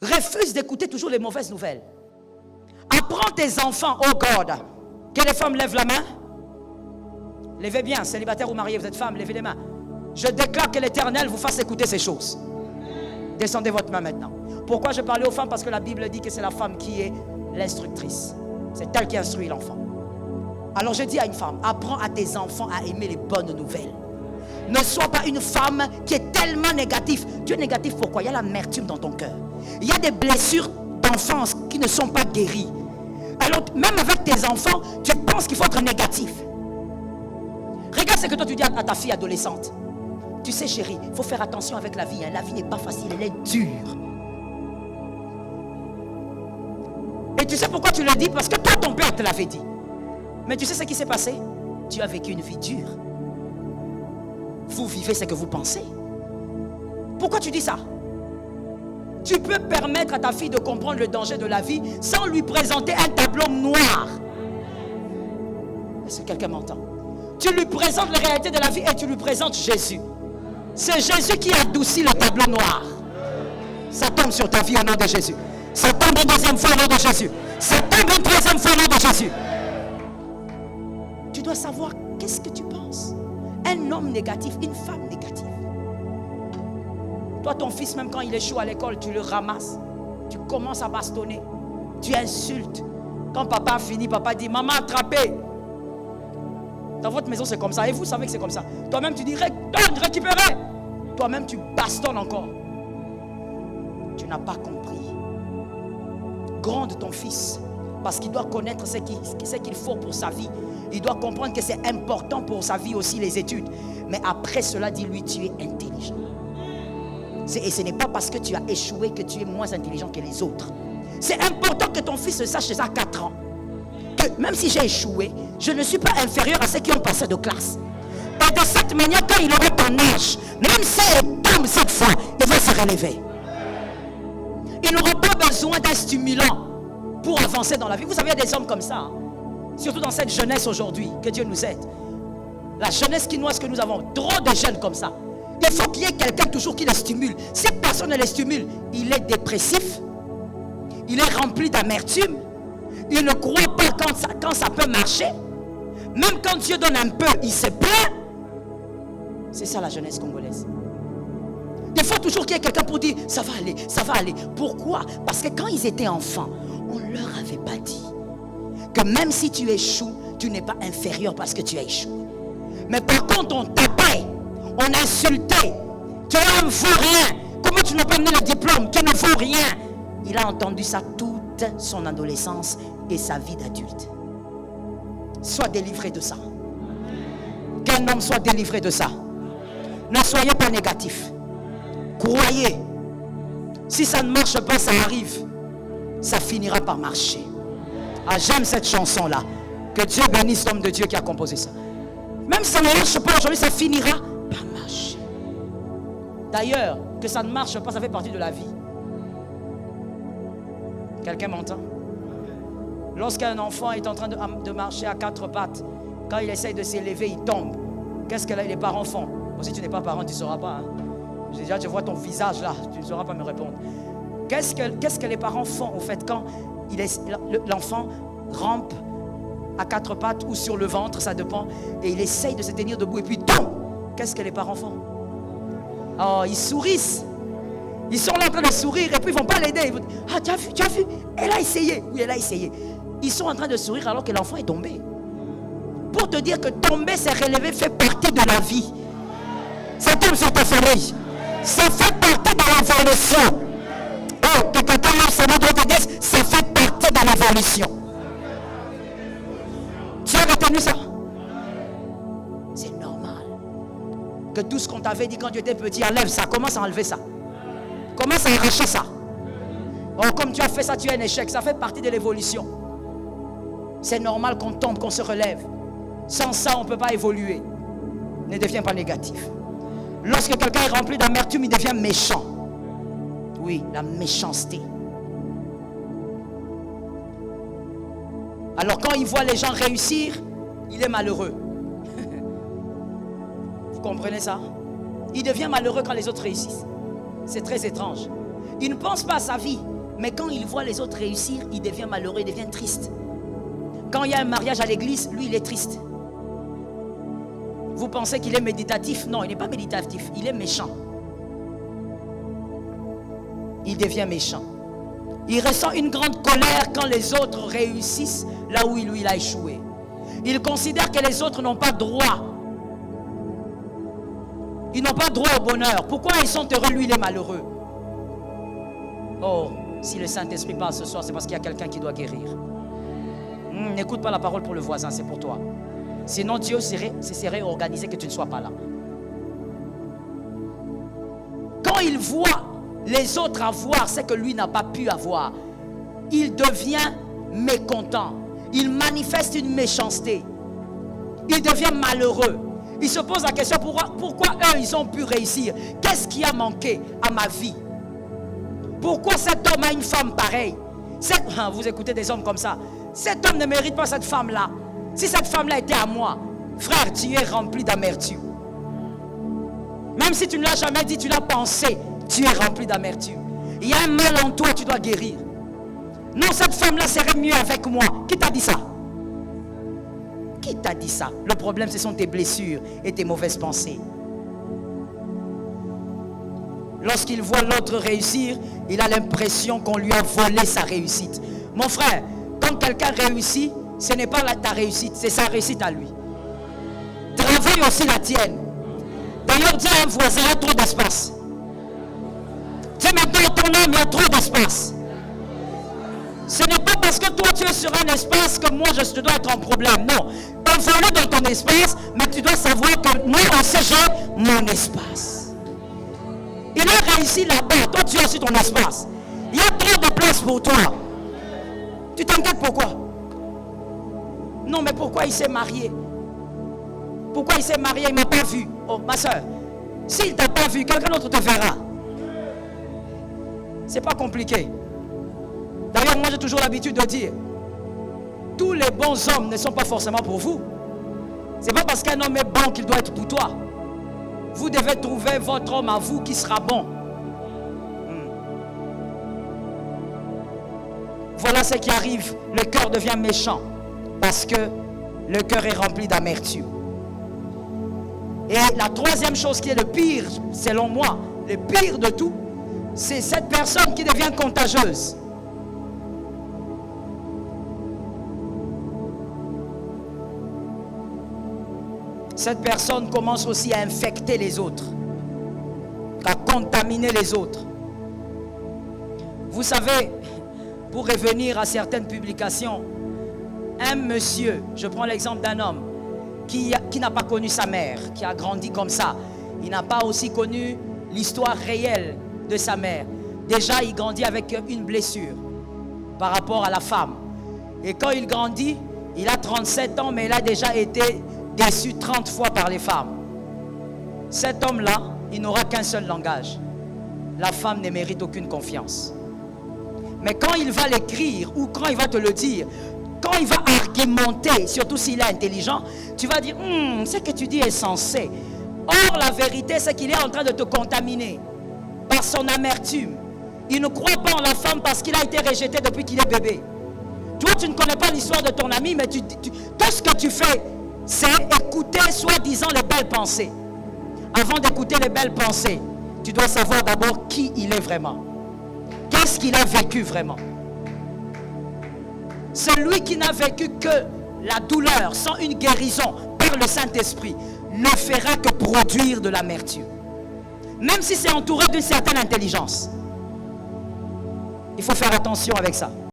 Refuse d'écouter toujours les mauvaises nouvelles. Apprends tes enfants, oh God. Que les femmes lèvent la main. Levez bien, célibataire ou marié, vous êtes femme, levez les mains. Je déclare que l'Éternel vous fasse écouter ces choses. Descendez votre main maintenant. Pourquoi je parlais aux femmes? Parce que la Bible dit que c'est la femme qui est l'instructrice. C'est elle qui instruit l'enfant. Alors je dis à une femme, apprends à tes enfants à aimer les bonnes nouvelles. Ne sois pas une femme qui est tellement négative. Tu es négatif pourquoi? Il y a l'amertume dans ton cœur. Il y a des blessures d'enfance qui ne sont pas guéries. Alors même avec tes enfants, tu penses qu'il faut être négatif. Regarde ce que toi tu dis à ta fille adolescente. Tu sais chérie, il faut faire attention avec la vie. Hein. La vie n'est pas facile, elle est dure. Et tu sais pourquoi tu le dis? Parce que toi ton père te l'avait dit. Mais tu sais ce qui s'est passé? Tu as vécu une vie dure. Vous vivez ce que vous pensez. Pourquoi tu dis ça? Tu peux permettre à ta fille de comprendre le danger de la vie sans lui présenter un tableau noir. Est-ce que quelqu'un m'entend? Tu lui présentes la réalité de la vie et tu lui présentes Jésus. C'est Jésus qui adoucit le tableau noir. Ça tombe sur ta vie au nom de Jésus. Ça tombe une deuxième fois au nom de Jésus. Ça tombe une troisième fois au nom de Jésus. Tu dois savoir qu'est-ce que tu penses. Un homme négatif, une femme négative. Toi, ton fils, même quand il échoue à l'école, tu le ramasses. Tu commences à bastonner. Tu insultes. Quand papa finit, papa dit, maman attrapez. Dans votre maison, c'est comme ça. Et vous savez que c'est comme ça. Toi-même, tu dis, donne, récupérez. Toi-même, tu bastonnes encore. Tu n'as pas compris. Gronde ton fils. Parce qu'il doit connaître ce qu'il faut pour sa vie. Il doit comprendre que c'est important pour sa vie aussi, les études. Mais après cela, dis-lui, tu es intelligent. Et ce n'est pas parce que tu as échoué que tu es moins intelligent que les autres. C'est important que ton fils sache ça à 4 ans. Que même si j'ai échoué, je ne suis pas inférieur à ceux qui ont passé de classe. Et de cette manière, quand il aura ton âge, même s'il tombe cette fois, il va se relever. Il n'aura pas besoin d'un stimulant pour avancer dans la vie. Vous savez, il y a des hommes comme ça. Hein? Surtout dans cette jeunesse aujourd'hui, que Dieu nous aide. La jeunesse quinoise que nous avons, trop de jeunes comme ça. Il faut qu'il y ait quelqu'un toujours qui les stimule. Si personne ne les stimule, il est dépressif. Il est rempli d'amertume. Il ne croit pas quand ça peut marcher. Même quand Dieu donne un peu, il se plaint. C'est ça la jeunesse congolaise. Il faut toujours qu'il y ait quelqu'un pour dire, ça va aller, ça va aller. Pourquoi? Parce que quand ils étaient enfants, on ne leur avait pas dit que même si tu échoues, tu n'es pas inférieur parce que tu as échoué. Mais par contre, on tapait, on insultait. Tu ne vaux rien. Comment tu n'as pas donné le diplôme? Tu ne vaux rien. Il a entendu ça toute son adolescence et sa vie d'adulte. Sois délivré de ça. Qu'un homme soit délivré de ça. Ne soyez pas négatif. Croyez. Si ça ne marche pas, ça arrive. Ça finira par marcher. Ah, j'aime cette chanson-là. Que Dieu bénisse l'homme de Dieu qui a composé ça. Même si ça ne marche pas aujourd'hui, ça finira par marcher. D'ailleurs, que ça ne marche pas, ça fait partie de la vie. Quelqu'un m'entend? Lorsqu'un enfant est en train de marcher à 4 pattes, quand il essaye de s'élever, il tombe. Qu'est-ce que les parents font? Bon, si tu n'es pas parent, tu ne sauras pas. Hein? Déjà, je vois ton visage là, tu ne sauras pas me répondre. Qu'est-ce que les parents font au fait quand l'enfant rampe à 4 pattes ou sur le ventre, ça dépend, et il essaye de se tenir debout et puis tombe? Qu'est-ce que les parents font? Oh, ils sourissent. Ils sont là en train de sourire et puis ils ne vont pas l'aider. Ils vont dire, ah, tu as vu, elle a essayé. Oui, elle a essayé. Ils sont en train de sourire alors que l'enfant est tombé. Pour te dire que tomber, se relever fait partie de la vie. Ça tombe sur ta famille. Ça fait partie de l'évolution. Oh, que quelqu'un marche sur notre tête, ça fait partie de l'évolution. Tu as retenu ça? C'est normal. Que tout ce qu'on t'avait dit quand tu étais petit, enlève ça. Commence à enlever ça. Commence à arracher ça. Oh, comme tu as fait ça, tu es un échec. Ça fait partie de l'évolution. C'est normal qu'on tombe, qu'on se relève. Sans ça, on ne peut pas évoluer. Ne deviens pas négatif. Lorsque quelqu'un est rempli d'amertume, il devient méchant. Oui, la méchanceté. Alors quand il voit les gens réussir, il est malheureux. Vous comprenez ça? Il devient malheureux quand les autres réussissent. C'est très étrange. Il ne pense pas à sa vie. Mais quand il voit les autres réussir, il devient malheureux, il devient triste. Quand il y a un mariage à l'église, lui, il est triste. Vous pensez qu'il est méditatif? Non, il n'est pas méditatif, il est méchant. Il devient méchant. Il ressent une grande colère quand les autres réussissent là où lui, il a échoué. Il considère que les autres n'ont pas droit. Ils n'ont pas droit au bonheur. Pourquoi ils sont heureux, lui, il est malheureux? Oh, si le Saint-Esprit parle ce soir, c'est parce qu'il y a quelqu'un qui doit guérir. N'écoute pas la parole pour le voisin, c'est pour toi. Sinon, Dieu serait organisé que tu ne sois pas là. Quand il voit les autres avoir ce que lui n'a pas pu avoir, il devient mécontent. Il manifeste une méchanceté. Il devient malheureux. Il se pose la question, pourquoi eux, ils ont pu réussir? Qu'est-ce qui a manqué à ma vie? Pourquoi cet homme a une femme pareille? Vous écoutez des hommes comme ça. Cet homme ne mérite pas cette femme-là. Si cette femme-là était à moi, frère, tu es rempli d'amertume. Même si tu ne l'as jamais dit, tu l'as pensé, tu es rempli d'amertume. Il y a un mal en toi, tu dois guérir. Non, cette femme-là serait mieux avec moi. Qui t'a dit ça? Qui t'a dit ça? Le problème, ce sont tes blessures et tes mauvaises pensées. Lorsqu'il voit l'autre réussir, il a l'impression qu'on lui a volé sa réussite. Mon frère, quand quelqu'un réussit, ce n'est pas ta réussite, c'est sa réussite à lui. Travaille aussi la tienne. D'ailleurs, dis à un voisin, il y a trop d'espace. Tu sais, maintenant, dans ton âme, il y a trop d'espace. Ce n'est pas parce que toi, tu es sur un espace que moi, je dois être en problème. Non. Envoie-le dans ton espace, mais tu dois savoir que moi aussi, j'ai mon espace. Il a réussi là-bas, toi, tu as aussi ton espace. Il y a trop de place pour toi. Tu t'inquiètes pourquoi? Non, mais pourquoi il s'est marié? Pourquoi il s'est marié? Il ne m'a pas vu. Oh, ma soeur, s'il ne t'a pas vu, quelqu'un d'autre te verra. C'est pas compliqué. D'ailleurs, moi j'ai toujours l'habitude de dire, tous les bons hommes ne sont pas forcément pour vous. C'est pas parce qu'un homme est bon qu'il doit être pour toi. Vous devez trouver votre homme à vous qui sera bon. Voilà ce qui arrive. Le cœur devient méchant parce que le cœur est rempli d'amertume. Et la troisième chose qui est le pire, selon moi, le pire de tout, c'est cette personne qui devient contagieuse. Cette personne commence aussi à infecter les autres, à contaminer les autres. Vous savez, pour revenir à certaines publications, un monsieur, je prends l'exemple d'un homme qui n'a pas connu sa mère, qui a grandi comme ça. Il n'a pas aussi connu l'histoire réelle de sa mère. Déjà, il grandit avec une blessure par rapport à la femme. Et quand il grandit, il a 37 ans, mais il a déjà été déçu 30 fois par les femmes. Cet homme-là, il n'aura qu'un seul langage. La femme ne mérite aucune confiance. Mais quand il va l'écrire ou quand il va te le dire, quand il va argumenter, surtout s'il est intelligent, tu vas dire, ce que tu dis est sensé. Or, la vérité, c'est qu'il est en train de te contaminer par son amertume. Il ne croit pas en la femme parce qu'il a été rejeté depuis qu'il est bébé. Toi, tu ne connais pas l'histoire de ton ami, mais tout ce que tu fais, c'est écouter soi-disant les belles pensées. Avant d'écouter les belles pensées, tu dois savoir d'abord qui il est vraiment. Qu'est-ce qu'il a vécu vraiment? Celui qui n'a vécu que la douleur sans une guérison par le Saint-Esprit ne fera que produire de l'amertume. Même si c'est entouré d'une certaine intelligence. Il faut faire attention avec ça.